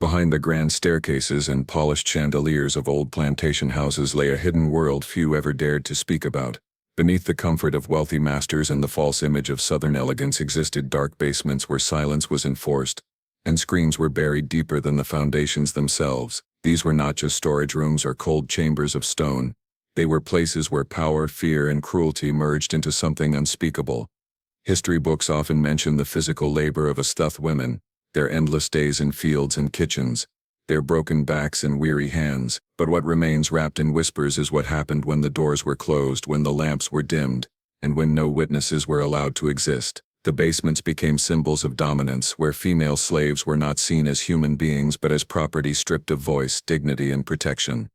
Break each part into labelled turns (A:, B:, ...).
A: Behind the grand staircases and polished chandeliers of old plantation houses lay a hidden world few ever dared to speak about. Beneath the comfort of wealthy masters and the false image of southern elegance existed dark basements where silence was enforced, and screams were buried deeper than the foundations themselves. These were not just storage rooms or cold chambers of stone. They were places where power, fear, and cruelty merged into something unspeakable. History books often mention the physical labor of Unspeakable women, their endless days in fields and kitchens, their broken backs and weary hands, but what remains wrapped in whispers is what happened when the doors were closed, when the lamps were dimmed, and when no witnesses were allowed to exist. The basements became symbols of dominance, where female slaves were not seen as human beings but as property stripped of voice, dignity, and protection.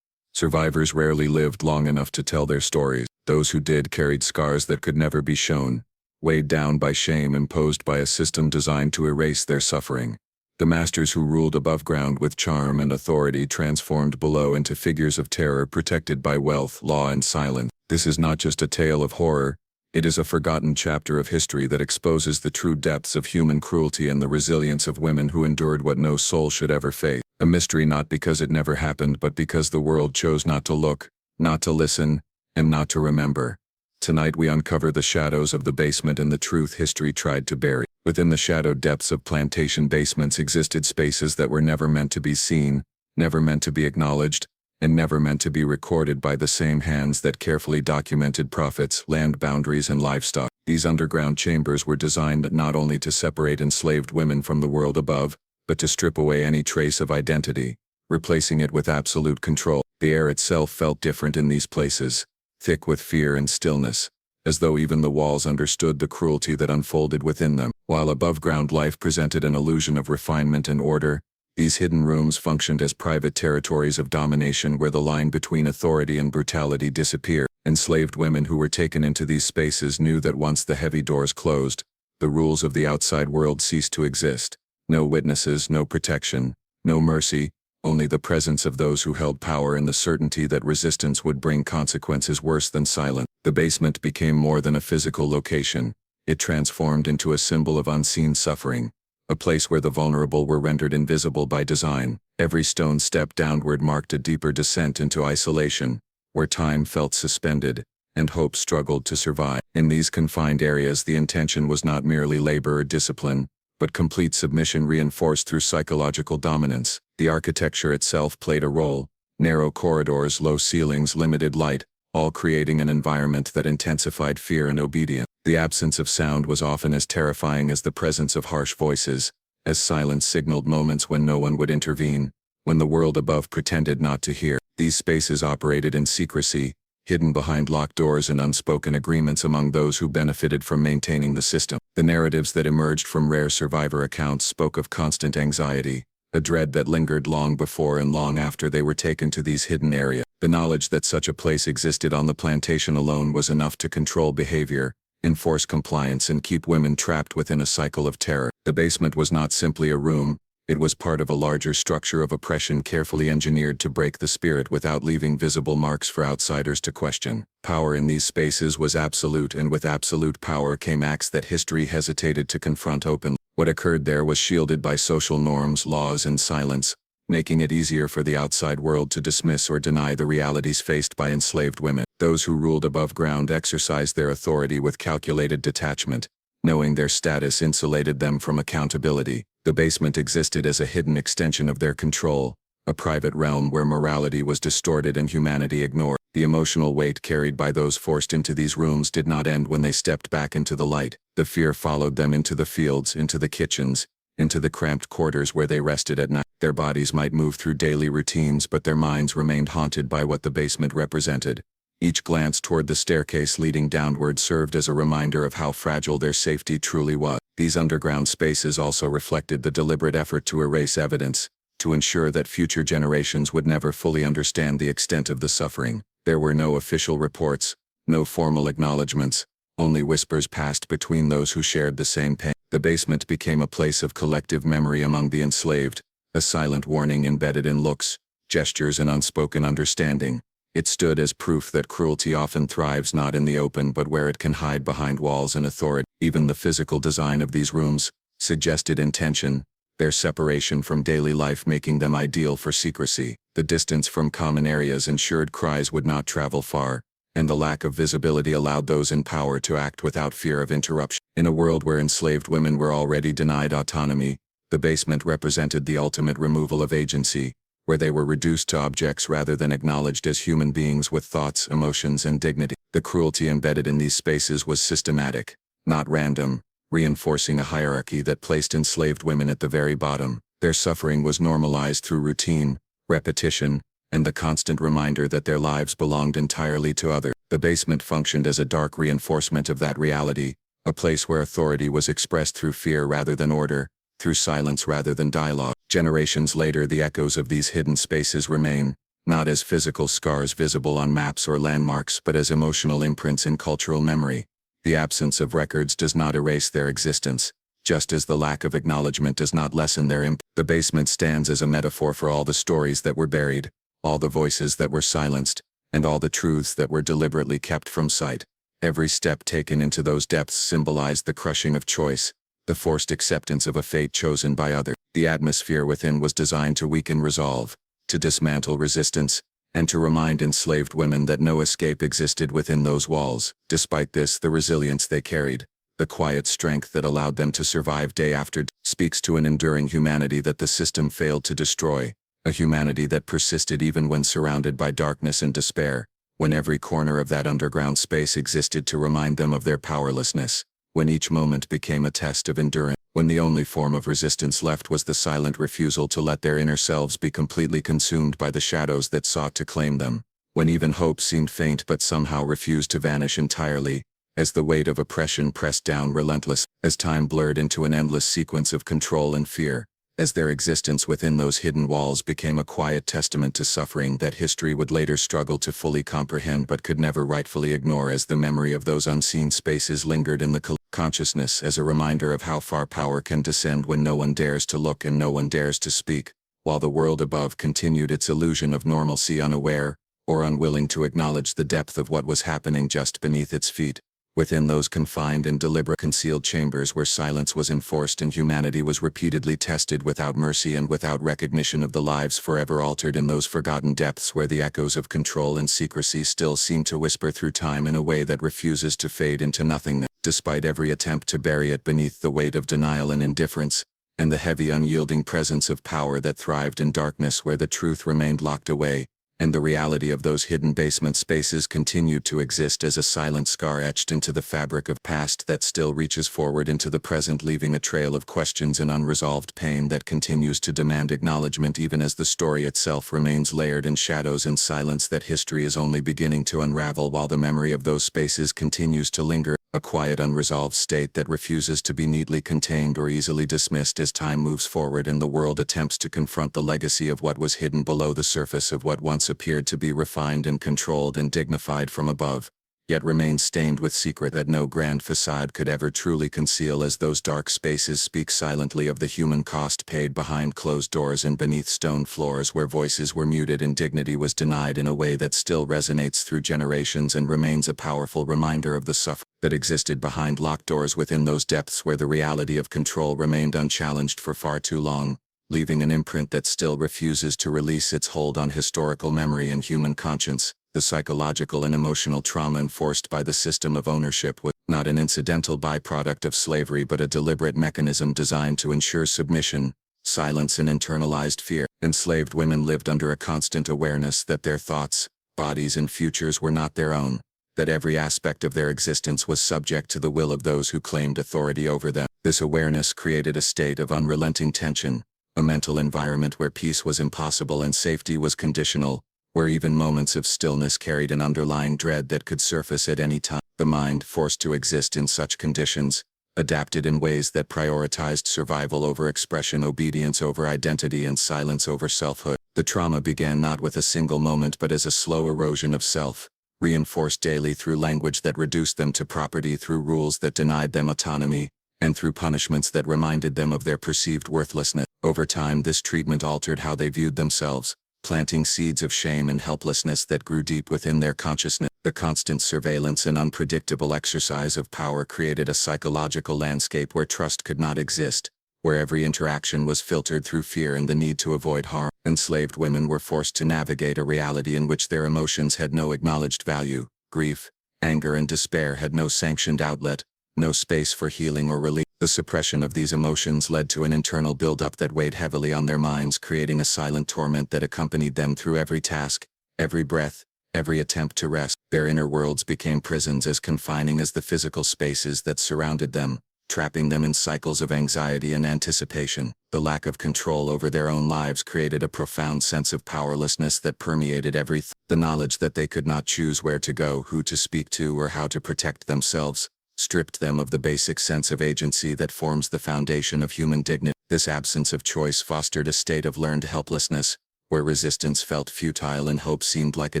A: Survivors rarely lived long enough to tell their stories. Those who did carried scars that could never be shown, weighed down by shame imposed by a system designed to erase their suffering. The masters who ruled above ground with charm and authority transformed below into figures of terror protected by wealth, law, and silence. This is not just a tale of horror, it is a forgotten chapter of history that exposes the true depths of human cruelty and the resilience of women who endured what no soul should ever face. A mystery not because it never happened but because the world chose not to look, not to listen, and not to remember. Tonight we uncover the shadows of the basement and the truth history tried to bury. Within the shadowed depths of plantation basements existed spaces that were never meant to be seen, never meant to be acknowledged, and never meant to be recorded by the same hands that carefully documented profits, land boundaries, and livestock. These underground chambers were designed not only to separate enslaved women from the world above, but to strip away any trace of identity, replacing it with absolute control. The air itself felt different in these places, thick with fear and stillness, as though even the walls understood the cruelty that unfolded within them. While above-ground life presented an illusion of refinement and order, these hidden rooms functioned as private territories of domination where the line between authority and brutality disappeared. Enslaved women who were taken into these spaces knew that once the heavy doors closed, the rules of the outside world ceased to exist. No witnesses, no protection, no mercy, only the presence of those who held power and the certainty that resistance would bring consequences worse than silence. The basement became more than a physical location. It transformed into a symbol of unseen suffering, a place where the vulnerable were rendered invisible by design. Every stone step downward marked a deeper descent into isolation, where time felt suspended, and hope struggled to survive. In these confined areas the intention was not merely labor or discipline, but complete submission reinforced through psychological dominance. The architecture itself played a role. Narrow corridors, low ceilings, limited light, all creating an environment that intensified fear and obedience. The absence of sound was often as terrifying as the presence of harsh voices, as silence signaled moments when no one would intervene, when the world above pretended not to hear. These spaces operated in secrecy, hidden behind locked doors and unspoken agreements among those who benefited from maintaining the system. The narratives that emerged from rare survivor accounts spoke of constant anxiety, a dread that lingered long before and long after they were taken to these hidden areas. The knowledge that such a place existed on the plantation alone was enough to control behavior, enforce compliance, and keep women trapped within a cycle of terror. The basement was not simply a room, it was part of a larger structure of oppression carefully engineered to break the spirit without leaving visible marks for outsiders to question. Power in these spaces was absolute, and with absolute power came acts that history hesitated to confront openly. What occurred there was shielded by social norms, laws, and silence, making it easier for the outside world to dismiss or deny the realities faced by enslaved women. Those who ruled above ground exercised their authority with calculated detachment, knowing their status insulated them from accountability. The basement existed as a hidden extension of their control, a private realm where morality was distorted and humanity ignored. The emotional weight carried by those forced into these rooms did not end when they stepped back into the light. The fear followed them into the fields, into the kitchens, into the cramped quarters where they rested at night. Their bodies might move through daily routines, but their minds remained haunted by what the basement represented. Each glance toward the staircase leading downward served as a reminder of how fragile their safety truly was. These underground spaces also reflected the deliberate effort to erase evidence, to ensure that future generations would never fully understand the extent of the suffering. There were no official reports, no formal acknowledgments, only whispers passed between those who shared the same pain. The basement became a place of collective memory among the enslaved, a silent warning embedded in looks, gestures, and unspoken understanding. It stood as proof that cruelty often thrives not in the open but where it can hide behind walls and authority. Even the physical design of these rooms suggested intention, their separation from daily life making them ideal for secrecy. The distance from common areas ensured cries would not travel far, and the lack of visibility allowed those in power to act without fear of interruption. In a world where enslaved women were already denied autonomy, the basement represented the ultimate removal of agency, where they were reduced to objects rather than acknowledged as human beings with thoughts, emotions, and dignity. The cruelty embedded in these spaces was systematic, not random, reinforcing a hierarchy that placed enslaved women at the very bottom. Their suffering was normalized through routine, repetition, and the constant reminder that their lives belonged entirely to others. The basement functioned as a dark reinforcement of that reality, a place where authority was expressed through fear rather than order, through silence rather than dialogue. Generations later, the echoes of these hidden spaces remain, not as physical scars visible on maps or landmarks but as emotional imprints in cultural memory. The absence of records does not erase their existence, just as the lack of acknowledgement does not lessen their impact. The basement stands as a metaphor for all the stories that were buried, all the voices that were silenced, and all the truths that were deliberately kept from sight. Every step taken into those depths symbolized the crushing of choice, the forced acceptance of a fate chosen by others. The atmosphere within was designed to weaken resolve, to dismantle resistance, and to remind enslaved women that no escape existed within those walls. Despite this, the resilience they carried, the quiet strength that allowed them to survive day after day, speaks to an enduring humanity that the system failed to destroy, a humanity that persisted even when surrounded by darkness and despair, when every corner of that underground space existed to remind them of their powerlessness, when each moment became a test of endurance, when the only form of resistance left was the silent refusal to let their inner selves be completely consumed by the shadows that sought to claim them, when even hope seemed faint but somehow refused to vanish entirely, as the weight of oppression pressed down relentless, as time blurred into an endless sequence of control and fear, as their existence within those hidden walls became a quiet testament to suffering that history would later struggle to fully comprehend but could never rightfully ignore, as the memory of those unseen spaces lingered in the consciousness as a reminder of how far power can descend when no one dares to look and no one dares to speak, while the world above continued its illusion of normalcy, unaware, or unwilling to acknowledge the depth of what was happening just beneath its feet. Within those confined and deliberate concealed chambers where silence was enforced and humanity was repeatedly tested without mercy and without recognition of the lives forever altered, in those forgotten depths where the echoes of control and secrecy still seem to whisper through time in a way that refuses to fade into nothingness, despite every attempt to bury it beneath the weight of denial and indifference, and the heavy unyielding presence of power that thrived in darkness where the truth remained locked away, and the reality of those hidden basement spaces continued to exist as a silent scar etched into the fabric of past that still reaches forward into the present, leaving a trail of questions and unresolved pain that continues to demand acknowledgement even as the story itself remains layered in shadows and silence that history is only beginning to unravel, while the memory of those spaces continues to linger, a quiet unresolved state that refuses to be neatly contained or easily dismissed as time moves forward and the world attempts to confront the legacy of what was hidden below the surface of what once appeared to be refined and controlled and dignified from above, yet remains stained with secret that no grand facade could ever truly conceal, as those dark spaces speak silently of the human cost paid behind closed doors and beneath stone floors where voices were muted and dignity was denied in a way that still resonates through generations and remains a powerful reminder of the suffering that existed behind locked doors within those depths where the reality of control remained unchallenged for far too long, leaving an imprint that still refuses to release its hold on historical memory and human conscience. The psychological and emotional trauma enforced by the system of ownership was not an incidental byproduct of slavery but a deliberate mechanism designed to ensure submission, silence, and internalized fear. Enslaved women lived under a constant awareness that their thoughts, bodies, and futures were not their own, that every aspect of their existence was subject to the will of those who claimed authority over them. This awareness created a state of unrelenting tension, a mental environment where peace was impossible and safety was conditional, where even moments of stillness carried an underlying dread that could surface at any time. The mind, forced to exist in such conditions, adapted in ways that prioritized survival over expression, obedience over identity, and silence over selfhood. The trauma began not with a single moment but as a slow erosion of self, reinforced daily through language that reduced them to property, through rules that denied them autonomy, and through punishments that reminded them of their perceived worthlessness. Over time, this treatment altered how they viewed themselves, planting seeds of shame and helplessness that grew deep within their consciousness. The constant surveillance and unpredictable exercise of power created a psychological landscape where trust could not exist, where every interaction was filtered through fear and the need to avoid harm. Enslaved women were forced to navigate a reality in which their emotions had no acknowledged value. Grief, anger and despair had no sanctioned outlet, no space for healing or relief. The suppression of these emotions led to an internal buildup that weighed heavily on their minds, creating a silent torment that accompanied them through every task, every breath, every attempt to rest. Their inner worlds became prisons as confining as the physical spaces that surrounded them, trapping them in cycles of anxiety and anticipation. The lack of control over their own lives created a profound sense of powerlessness that permeated everything. The knowledge that they could not choose where to go, who to speak to, or how to protect themselves, stripped them of the basic sense of agency that forms the foundation of human dignity. This absence of choice fostered a state of learned helplessness, where resistance felt futile and hope seemed like a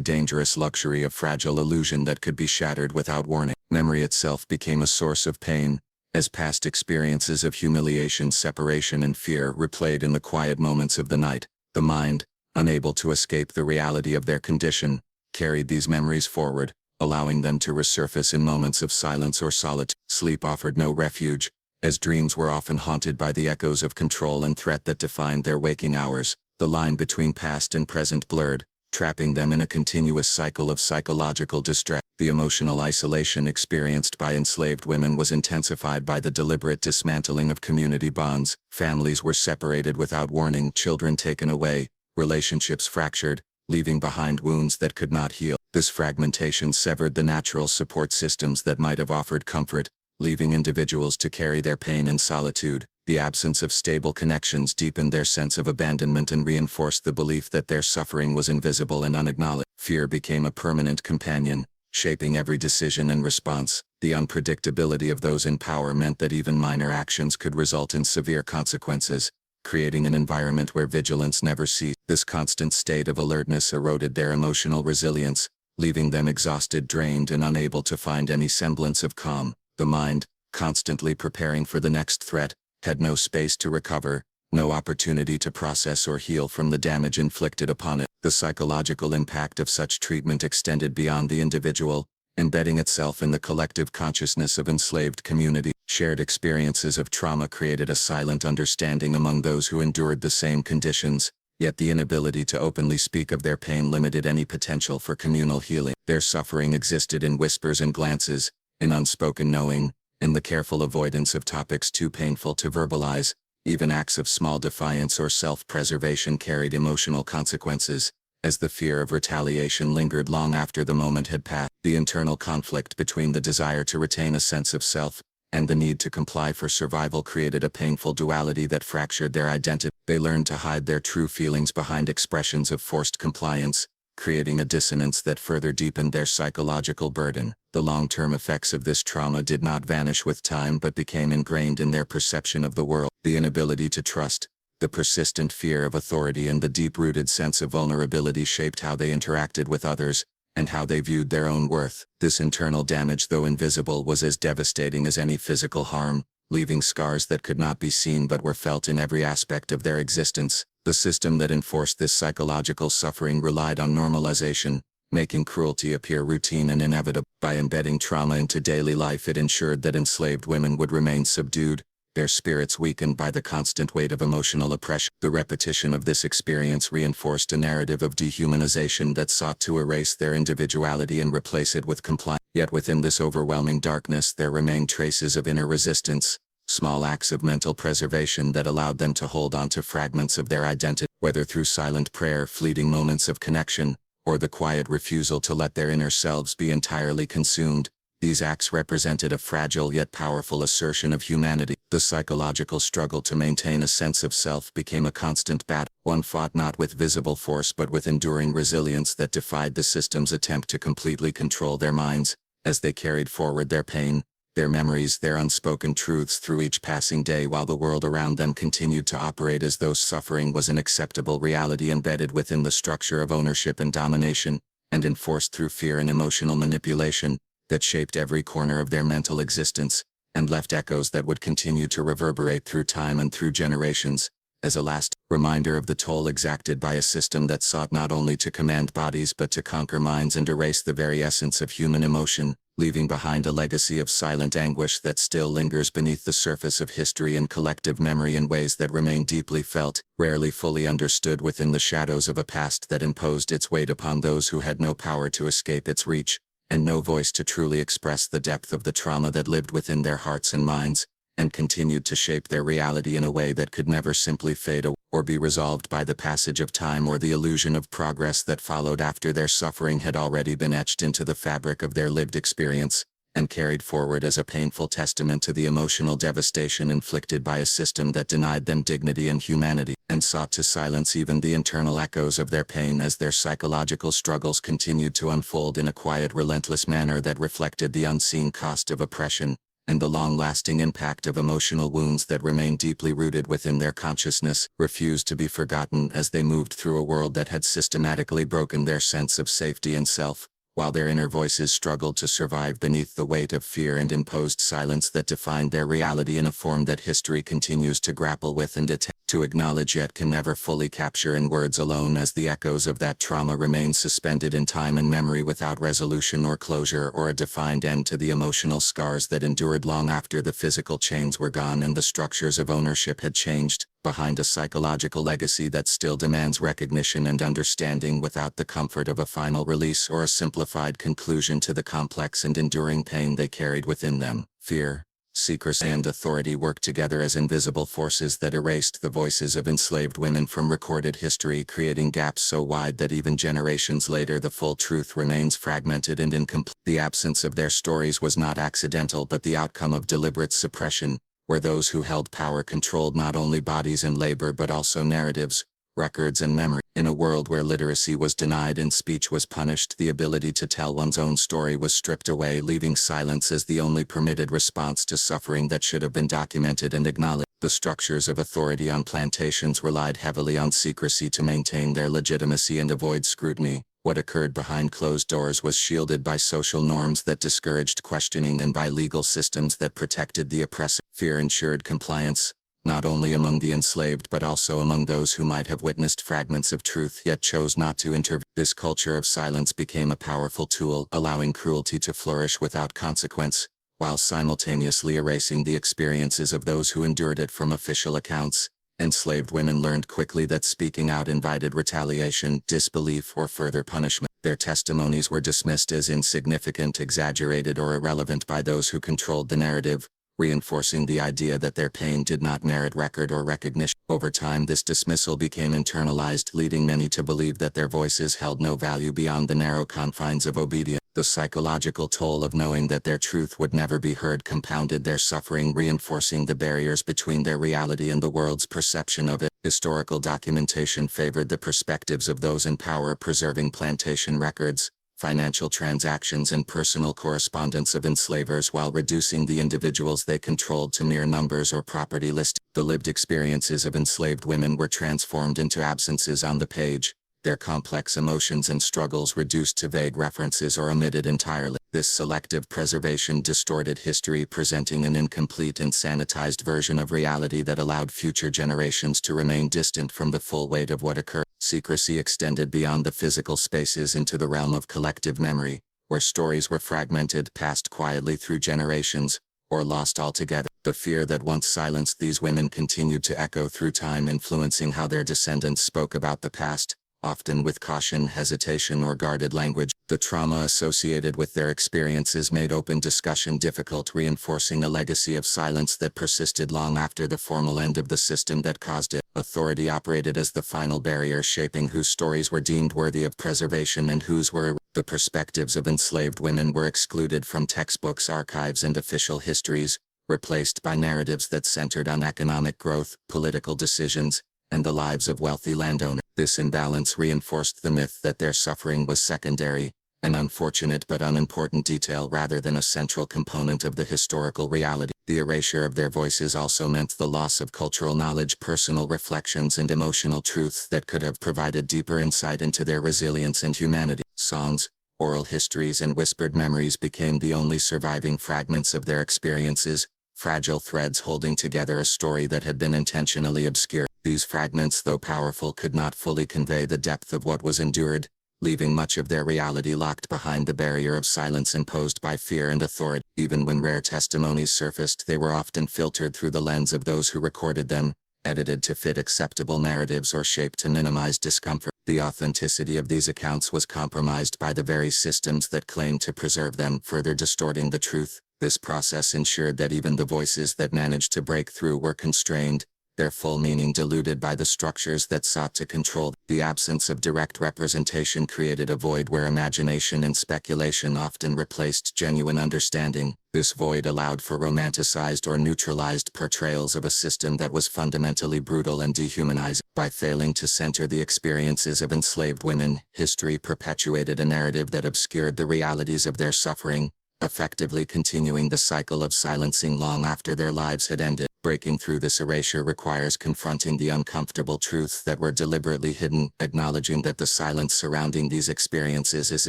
A: dangerous luxury, a fragile illusion that could be shattered without warning. Memory itself became a source of pain, as past experiences of humiliation, separation and fear replayed in the quiet moments of the night. The mind, unable to escape the reality of their condition, carried these memories forward, allowing them to resurface in moments of silence or solitude. Sleep offered no refuge, as dreams were often haunted by the echoes of control and threat that defined their waking hours. The line between past and present blurred, trapping them in a continuous cycle of psychological distress. The emotional isolation experienced by enslaved women was intensified by the deliberate dismantling of community bonds. Families were separated without warning, children taken away, relationships fractured, leaving behind wounds that could not heal. This fragmentation severed the natural support systems that might have offered comfort, leaving individuals to carry their pain in solitude. The absence of stable connections deepened their sense of abandonment and reinforced the belief that their suffering was invisible and unacknowledged. Fear became a permanent companion, shaping every decision and response. The unpredictability of those in power meant that even minor actions could result in severe consequences, creating an environment where vigilance never ceased. This constant state of alertness eroded their emotional resilience, leaving them exhausted, drained, and unable to find any semblance of calm. The mind, constantly preparing for the next threat, had no space to recover, no opportunity to process or heal from the damage inflicted upon it. The psychological impact of such treatment extended beyond the individual, embedding itself in the collective consciousness of enslaved community. Shared experiences of trauma created a silent understanding among those who endured the same conditions, yet the inability to openly speak of their pain limited any potential for communal healing. Their suffering existed in whispers and glances, in unspoken knowing, in the careful avoidance of topics too painful to verbalize. Even acts of small defiance or self-preservation carried emotional consequences, as the fear of retaliation lingered long after the moment had passed. The internal conflict between the desire to retain a sense of self and the need to comply for survival created a painful duality that fractured their identity. They learned to hide their true feelings behind expressions of forced compliance, creating a dissonance that further deepened their psychological burden. The long-term effects of this trauma did not vanish with time but became ingrained in their perception of the world. The inability to trust, the persistent fear of authority and the deep-rooted sense of vulnerability shaped how they interacted with others, and how they viewed their own worth. This internal damage, though invisible, was as devastating as any physical harm, leaving scars that could not be seen but were felt in every aspect of their existence. The system that enforced this psychological suffering relied on normalization, making cruelty appear routine and inevitable. By embedding trauma into daily life, it ensured that enslaved women would remain subdued, their spirits weakened by the constant weight of emotional oppression. The repetition of this experience reinforced a narrative of dehumanization that sought to erase their individuality and replace it with compliance. Yet within this overwhelming darkness there remained traces of inner resistance, small acts of mental preservation that allowed them to hold on to fragments of their identity. Whether through silent prayer, fleeting moments of connection, or the quiet refusal to let their inner selves be entirely consumed, these acts represented a fragile yet powerful assertion of humanity. The psychological struggle to maintain a sense of self became a constant battle, one fought not with visible force but with enduring resilience that defied the system's attempt to completely control their minds. As they carried forward their pain, their memories, their unspoken truths through each passing day, while the world around them continued to operate as though suffering was an acceptable reality embedded within the structure of ownership and domination, and enforced through fear and emotional manipulation, that shaped every corner of their mental existence, and left echoes that would continue to reverberate through time and through generations, as a last reminder of the toll exacted by a system that sought not only to command bodies but to conquer minds and erase the very essence of human emotion.
B: leaving behind a legacy of silent anguish that still lingers beneath the surface of history and collective memory in ways that remain deeply felt, rarely fully understood within the shadows of a past that imposed its weight upon those who had no power to escape its reach, and no voice to truly express the depth of the trauma that lived within their hearts and minds, and continued to shape their reality in a way that could never simply fade away or be resolved by the passage of time or the illusion of progress that followed after their suffering had already been etched into the fabric of their lived experience, and carried forward as a painful testament to the emotional devastation inflicted by a system that denied them dignity and humanity, and sought to silence even the internal echoes of their pain as their psychological struggles continued to unfold in a quiet, relentless manner that reflected the unseen cost of oppression, and the long-lasting impact of emotional wounds that remained deeply rooted within their consciousness, refused to be forgotten as they moved through a world that had systematically broken their sense of safety and self, while their inner voices struggled to survive beneath the weight of fear and imposed silence that defined their reality in a form that history continues to grapple with and attempt to acknowledge yet can never fully capture in words alone, as the echoes of that trauma remain suspended in time and memory without resolution or closure or a defined end to the emotional scars that endured long after the physical chains were gone and the structures of ownership had changed, behind a psychological legacy that still demands recognition and understanding without the comfort of a final release or a simplified conclusion to the complex and enduring pain they carried within them. Fear, secrecy, and authority worked together as invisible forces that erased the voices of enslaved women from recorded history, creating gaps so wide that even generations later the full truth remains fragmented and incomplete. The absence of their stories was not accidental but the outcome of deliberate suppression, where those who held power controlled not only bodies and labor but also narratives, records, and memory. In a world where literacy was denied and speech was punished, the ability to tell one's own story was stripped away, leaving silence as the only permitted response to suffering that should have been documented and acknowledged. The structures of authority on plantations relied heavily on secrecy to maintain their legitimacy and avoid scrutiny. What occurred behind closed doors was shielded by social norms that discouraged questioning and by legal systems that protected the oppressed. Fear ensured compliance, not only among the enslaved but also among those who might have witnessed fragments of truth yet chose not to intervene. This culture of silence became a powerful tool, allowing cruelty to flourish without consequence, while simultaneously erasing the experiences of those who endured it from official accounts. Enslaved women learned quickly that speaking out invited retaliation, disbelief, or further punishment. Their testimonies were dismissed as insignificant, exaggerated, or irrelevant by those who controlled the narrative, reinforcing the idea that their pain did not merit record or recognition. Over time, this dismissal became internalized, leading many to believe that their voices held no value beyond the narrow confines of obedience. The psychological toll of knowing that their truth would never be heard compounded their suffering, reinforcing the barriers between their reality and the world's perception of it. Historical documentation favored the perspectives of those in power, preserving plantation records, financial transactions, and personal correspondence of enslavers while reducing the individuals they controlled to mere numbers or property lists. The lived experiences of enslaved women were transformed into absences on the page, their complex emotions and struggles reduced to vague references or omitted entirely. This selective preservation distorted history, presenting an incomplete and sanitized version of reality that allowed future generations to remain distant from the full weight of what occurred. Secrecy extended beyond the physical spaces into the realm of collective memory, where stories were fragmented, passed quietly through generations, or lost altogether. The fear that once silenced these women continued to echo through time, influencing how their descendants spoke about the past, often with caution, hesitation, or guarded language. The trauma associated with their experiences made open discussion difficult, reinforcing a legacy of silence that persisted long after the formal end of the system that caused it. Authority operated as the final barrier, shaping whose stories were deemed worthy of preservation and whose were. The perspectives of enslaved women were excluded from textbooks, archives, and official histories, replaced by narratives that centered on economic growth, political decisions, and the lives of wealthy landowners. This imbalance reinforced the myth that their suffering was secondary, an unfortunate but unimportant detail rather than a central component of the historical reality. The erasure of their voices also meant the loss of cultural knowledge, personal reflections, and emotional truths that could have provided deeper insight into their resilience and humanity. Songs, oral histories, and whispered memories became the only surviving fragments of their experiences, fragile threads holding together a story that had been intentionally obscured. These fragments, though powerful, could not fully convey the depth of what was endured, leaving much of their reality locked behind the barrier of silence imposed by fear and authority. Even when rare testimonies surfaced, they were often filtered through the lens of those who recorded them, edited to fit acceptable narratives or shaped to minimize discomfort. The authenticity of these accounts was compromised by the very systems that claimed to preserve them, further distorting the truth. This process ensured that even the voices that managed to break through were constrained, their full meaning diluted by the structures that sought to control. The absence of direct representation created a void where imagination and speculation often replaced genuine understanding. This void allowed for romanticized or neutralized portrayals of a system that was fundamentally brutal and dehumanizing. By failing to center the experiences of enslaved women, history perpetuated a narrative that obscured the realities of their suffering, effectively continuing the cycle of silencing long after their lives had ended. Breaking through this erasure requires confronting the uncomfortable truths that were deliberately hidden, acknowledging that the silence surrounding these experiences is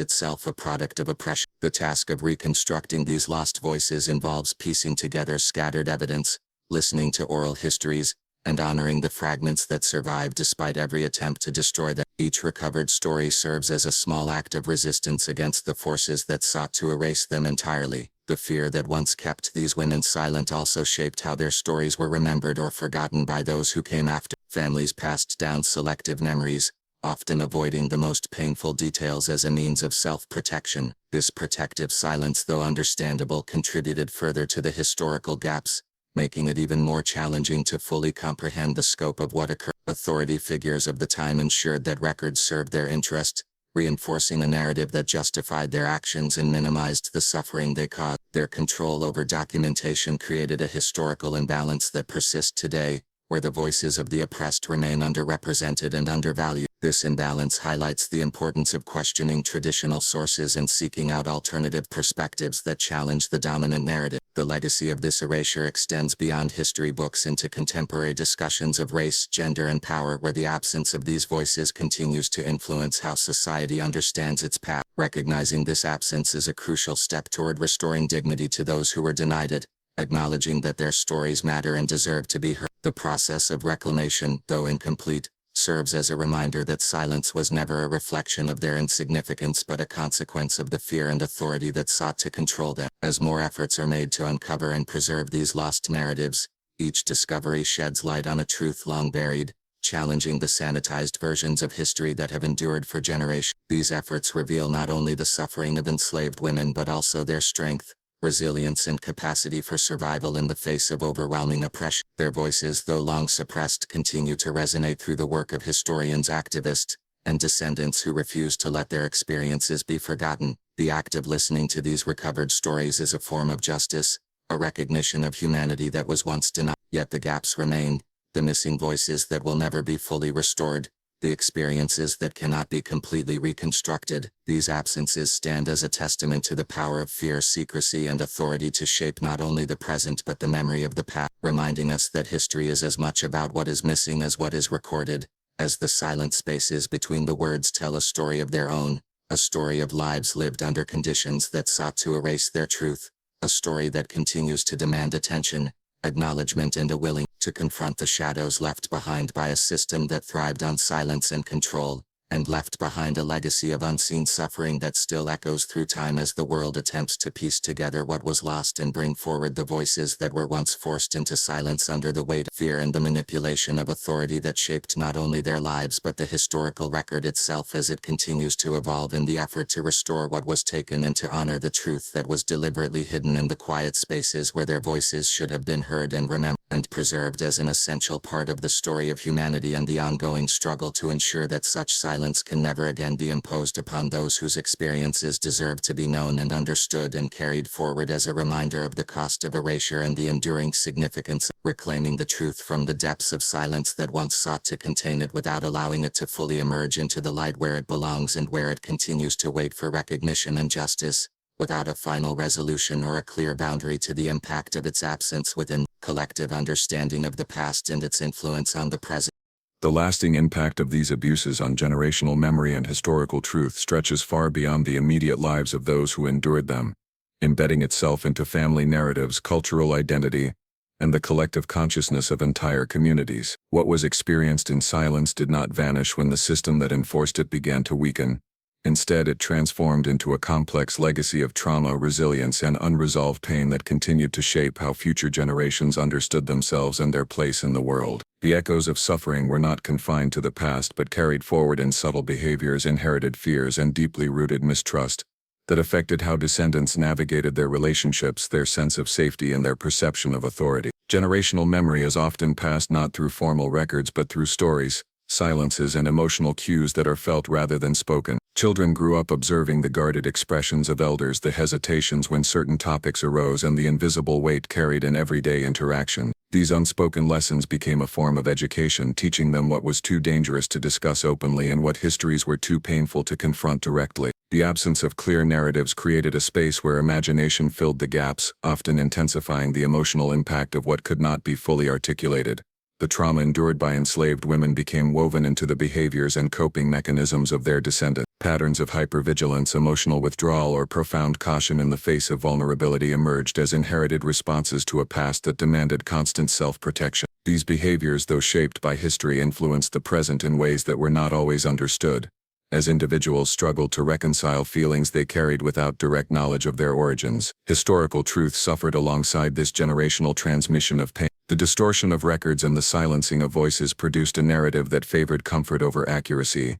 B: itself a product of oppression. The task of reconstructing these lost voices involves piecing together scattered evidence, listening to oral histories, and honoring the fragments that survive despite every attempt to destroy them. Each recovered story serves as a small act of resistance against the forces that sought to erase them entirely. The fear that once kept these women silent also shaped how their stories were remembered or forgotten by those who came after. Families passed down selective memories, often avoiding the most painful details as a means of self-protection. This protective silence, though understandable, contributed further to the historical gaps, making it even more challenging to fully comprehend the scope of what occurred. Authority figures of the time ensured that records served their interest, reinforcing a narrative that justified their actions and minimized the suffering they caused. Their control over documentation created a historical imbalance that persists today, where the voices of the oppressed remain underrepresented and undervalued. This imbalance highlights the importance of questioning traditional sources and seeking out alternative perspectives that challenge the dominant narrative. The legacy of this erasure extends beyond history books into contemporary discussions of race, gender, and power, where the absence of these voices continues to influence how society understands its past. Recognizing this absence is a crucial step toward restoring dignity to those who were denied it, acknowledging that their stories matter and deserve to be heard. The process of reclamation, though incomplete, serves as a reminder that silence was never a reflection of their insignificance but a consequence of the fear and authority that sought to control them. As more efforts are made to uncover and preserve these lost narratives, each discovery sheds light on a truth long buried, challenging the sanitized versions of history that have endured for generations. These efforts reveal not only the suffering of enslaved women but also their strength, resilience, and capacity for survival in the face of overwhelming oppression. Their voices, though long suppressed, continue to resonate through the work of historians, activists, and descendants who refuse to let their experiences be forgotten. The act of listening to these recovered stories is a form of justice, a recognition of humanity that was once denied. Yet the gaps remain, the missing voices that will never be fully restored, the experiences that cannot be completely reconstructed. These absences stand as a testament to the power of fear, secrecy, and authority to shape not only the present but the memory of the past, reminding us that history is as much about what is missing as what is recorded, as the silent spaces between the words tell a story of their own, a story of lives lived under conditions that sought to erase their truth, a story that continues to demand attention, acknowledgement, and a willing to confront the shadows left behind by a system that thrived on silence and control, and left behind a legacy of unseen suffering that still echoes through time as the world attempts to piece together what was lost and bring forward the voices that were once forced into silence under the weight of fear and the manipulation of authority that shaped not only their lives but the historical record itself as it continues to evolve in the effort to restore what was taken and to honor the truth that was deliberately hidden in the quiet spaces where their voices should have been heard and remembered and preserved as an essential part of the story of humanity and the ongoing struggle to ensure that such silence can never again be imposed upon those whose experiences deserve to be known and understood and carried forward as a reminder of the cost of erasure and the enduring significance of reclaiming the truth from the depths of silence that once sought to contain it without allowing it to fully emerge into the light where it belongs and where it continues to wait for recognition and justice, without a final resolution or a clear boundary to the impact of its absence within collective understanding of the past and its influence on the present.
A: The lasting impact of these abuses on generational memory and historical truth stretches far beyond the immediate lives of those who endured them, embedding itself into family narratives, cultural identity, and the collective consciousness of entire communities. What was experienced in silence did not vanish when the system that enforced it began to weaken. Instead, it transformed into a complex legacy of trauma, resilience, and unresolved pain that continued to shape how future generations understood themselves and their place in the world. The echoes of suffering were not confined to the past but carried forward in subtle behaviors, inherited fears, and deeply rooted mistrust that affected how descendants navigated their relationships, their sense of safety, and their perception of authority. Generational memory is often passed not through formal records but through stories, silences, and emotional cues that are felt rather than spoken. Children grew up observing the guarded expressions of elders, the hesitations when certain topics arose, and the invisible weight carried in everyday interaction. These unspoken lessons became a form of education, teaching them what was too dangerous to discuss openly and what histories were too painful to confront directly. The absence of clear narratives created a space where imagination filled the gaps, often intensifying the emotional impact of what could not be fully articulated. The trauma endured by enslaved women became woven into the behaviors and coping mechanisms of their descendants. Patterns of hypervigilance, emotional withdrawal, or profound caution in the face of vulnerability emerged as inherited responses to a past that demanded constant self-protection. These behaviors, though shaped by history, influenced the present in ways that were not always understood, as individuals struggled to reconcile feelings they carried without direct knowledge of their origins. Historical truth suffered alongside this generational transmission of pain. The distortion of records and the silencing of voices produced a narrative that favored comfort over accuracy,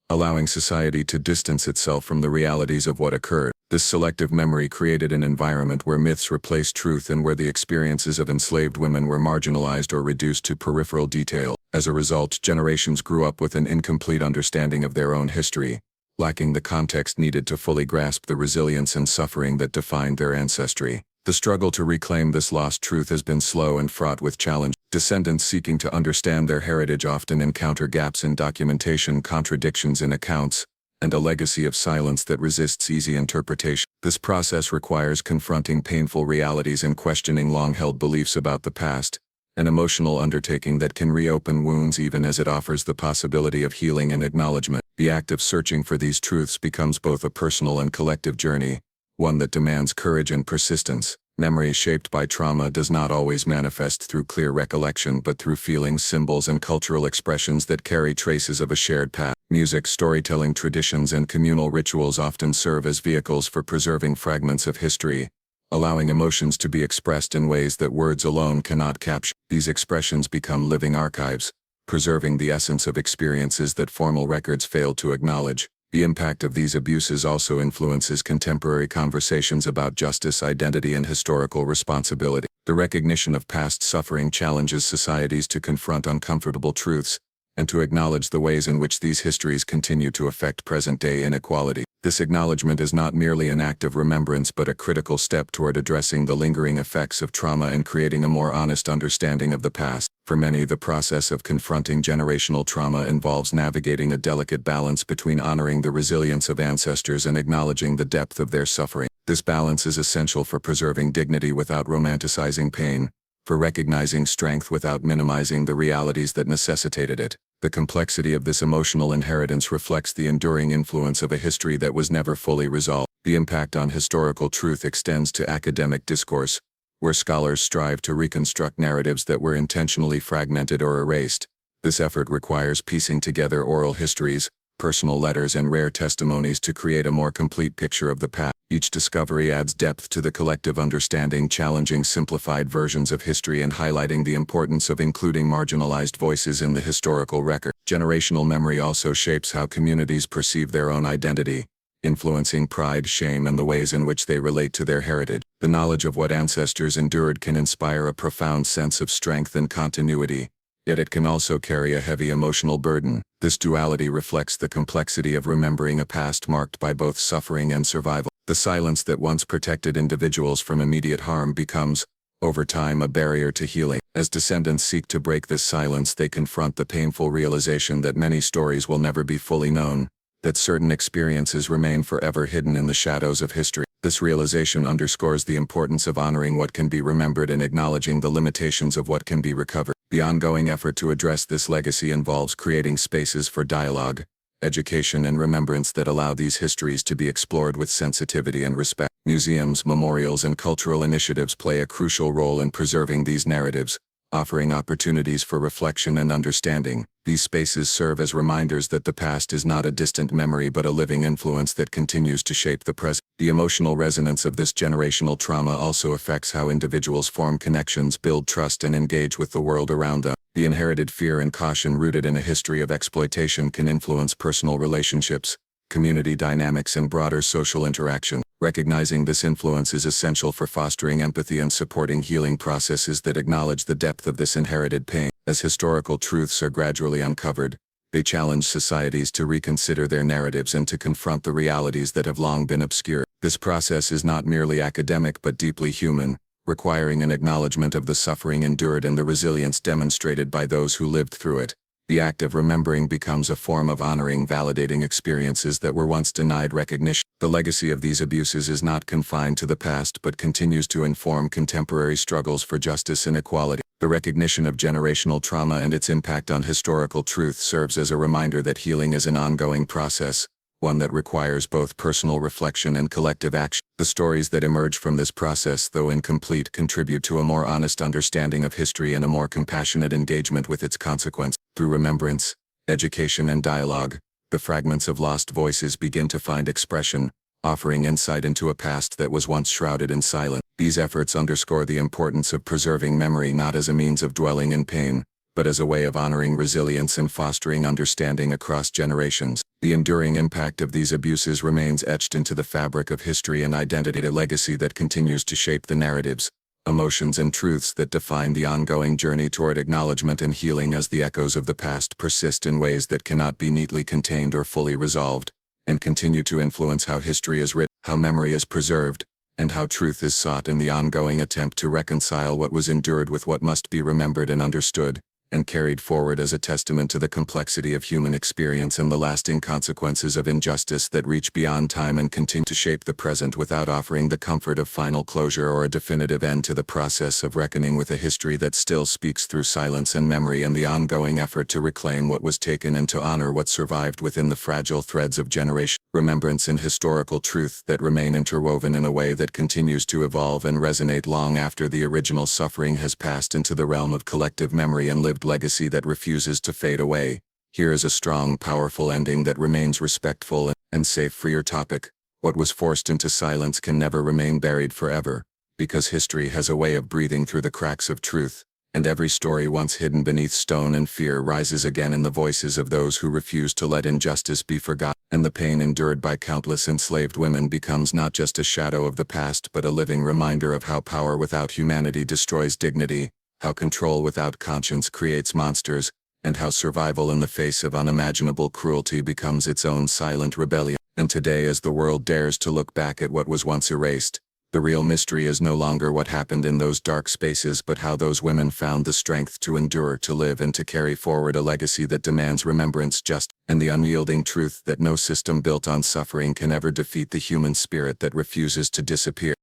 A: allowing society to distance itself from the realities of what occurred. This selective memory created an environment where myths replaced truth and where the experiences of enslaved women were marginalized or reduced to peripheral detail. As a result, generations grew up with an incomplete understanding of their own history, lacking the context needed to fully grasp the resilience and suffering that defined their ancestry. The struggle to reclaim this lost truth has been slow and fraught with challenge. Descendants seeking to understand their heritage often encounter gaps in documentation, contradictions in accounts, and a legacy of silence that resists easy interpretation. This process requires confronting painful realities and questioning long-held beliefs about the past, an emotional undertaking that can reopen wounds even as it offers the possibility of healing and acknowledgement. The act of searching for these truths becomes both a personal and collective journey, one that demands courage and persistence. Memory shaped by trauma does not always manifest through clear recollection but through feelings, symbols, and cultural expressions that carry traces of a shared past. Music, storytelling traditions, and communal rituals often serve as vehicles for preserving fragments of history, allowing emotions to be expressed in ways that words alone cannot capture. These expressions become living archives, preserving the essence of experiences that formal records fail to acknowledge. The impact of these abuses also influences contemporary conversations about justice, identity, and historical responsibility. The recognition of past suffering challenges societies to confront uncomfortable truths and to acknowledge the ways in which these histories continue to affect present-day inequality. This acknowledgement is not merely an act of remembrance but a critical step toward addressing the lingering effects of trauma and creating a more honest understanding of the past. For many, the process of confronting generational trauma involves navigating a delicate balance between honoring the resilience of ancestors and acknowledging the depth of their suffering. This balance is essential for preserving dignity without romanticizing pain, for recognizing strength without minimizing the realities that necessitated it. The complexity of this emotional inheritance reflects the enduring influence of a history that was never fully resolved. The impact on historical truth extends to academic discourse, where scholars strive to reconstruct narratives that were intentionally fragmented or erased. This effort requires piecing together oral histories, personal letters, and rare testimonies to create a more complete picture of the past. Each discovery adds depth to the collective understanding, challenging simplified versions of history and highlighting the importance of including marginalized voices in the historical record. Generational memory also shapes how communities perceive their own identity, influencing pride, shame, and the ways in which they relate to their heritage. The knowledge of what ancestors endured can inspire a profound sense of strength and continuity, yet it can also carry a heavy emotional burden. This duality reflects the complexity of remembering a past marked by both suffering and survival. The silence that once protected individuals from immediate harm becomes, over time, a barrier to healing. As descendants seek to break this silence, they confront the painful realization that many stories will never be fully known, that certain experiences remain forever hidden in the shadows of history. This realization underscores the importance of honoring what can be remembered and acknowledging the limitations of what can be recovered. The ongoing effort to address this legacy involves creating spaces for dialogue, education, and remembrance that allow these histories to be explored with sensitivity and respect. Museums, memorials, and cultural initiatives play a crucial role in preserving these narratives, offering opportunities for reflection and understanding. These spaces serve as reminders that the past is not a distant memory but a living influence that continues to shape the present. The emotional resonance of this generational trauma also affects how individuals form connections, build trust, and engage with the world around them. The inherited fear and caution rooted in a history of exploitation can influence personal relationships, community dynamics, and broader social interaction. Recognizing this influence is essential for fostering empathy and supporting healing processes that acknowledge the depth of this inherited pain. As historical truths are gradually uncovered, they challenge societies to reconsider their narratives and to confront the realities that have long been obscured. This process is not merely academic but deeply human, requiring an acknowledgement of the suffering endured and the resilience demonstrated by those who lived through it. The act of remembering becomes a form of honoring, validating experiences that were once denied recognition. The legacy of these abuses is not confined to the past but continues to inform contemporary struggles for justice and equality. The recognition of generational trauma and its impact on historical truth serves as a reminder that healing is an ongoing process, one that requires both personal reflection and collective action. The stories that emerge from this process, though incomplete, contribute to a more honest understanding of history and a more compassionate engagement with its consequences. Through remembrance, education, and dialogue, the fragments of lost voices begin to find expression, offering insight into a past that was once shrouded in silence. These efforts underscore the importance of preserving memory not as a means of dwelling in pain, but as a way of honoring resilience and fostering understanding across generations. The enduring impact of these abuses remains etched into the fabric of history and identity, a legacy that continues to shape the narratives, emotions, and truths that define the ongoing journey toward acknowledgement and healing. As the echoes of the past persist in ways that cannot be neatly contained or fully resolved, and continue to influence how history is written, how memory is preserved, and how truth is sought in the ongoing attempt to reconcile what was endured with what must be remembered and understood, and carried forward as a testament to the complexity of human experience and the lasting consequences of injustice that reach beyond time and continue to shape the present without offering the comfort of final closure or a definitive end to the process of reckoning with a history that still speaks through silence and memory, and the ongoing effort to reclaim what was taken and to honor what survived within the fragile threads of generation. Remembrance and historical truth that remain interwoven in a way that continues to evolve and resonate long after the original suffering has passed into the realm of collective memory and lived legacy that refuses to fade away. Here is a strong, powerful ending that remains respectful and safe for your topic. What was forced into silence can never remain buried forever, because history has a way of breathing through the cracks of truth, and every story once hidden beneath stone and fear rises again in the voices of those who refuse to let injustice be forgotten. And the pain endured by countless enslaved women becomes not just a shadow of the past but a living reminder of how power without humanity destroys dignity, how control without conscience creates monsters, and how survival in the face of unimaginable cruelty becomes its own silent rebellion. And today, as the world dares to look back at what was once erased, the real mystery is no longer what happened in those dark spaces but how those women found the strength to endure, to live, and to carry forward a legacy that demands remembrance, justice, and the unyielding truth that no system built on suffering can ever defeat the human spirit that refuses to disappear.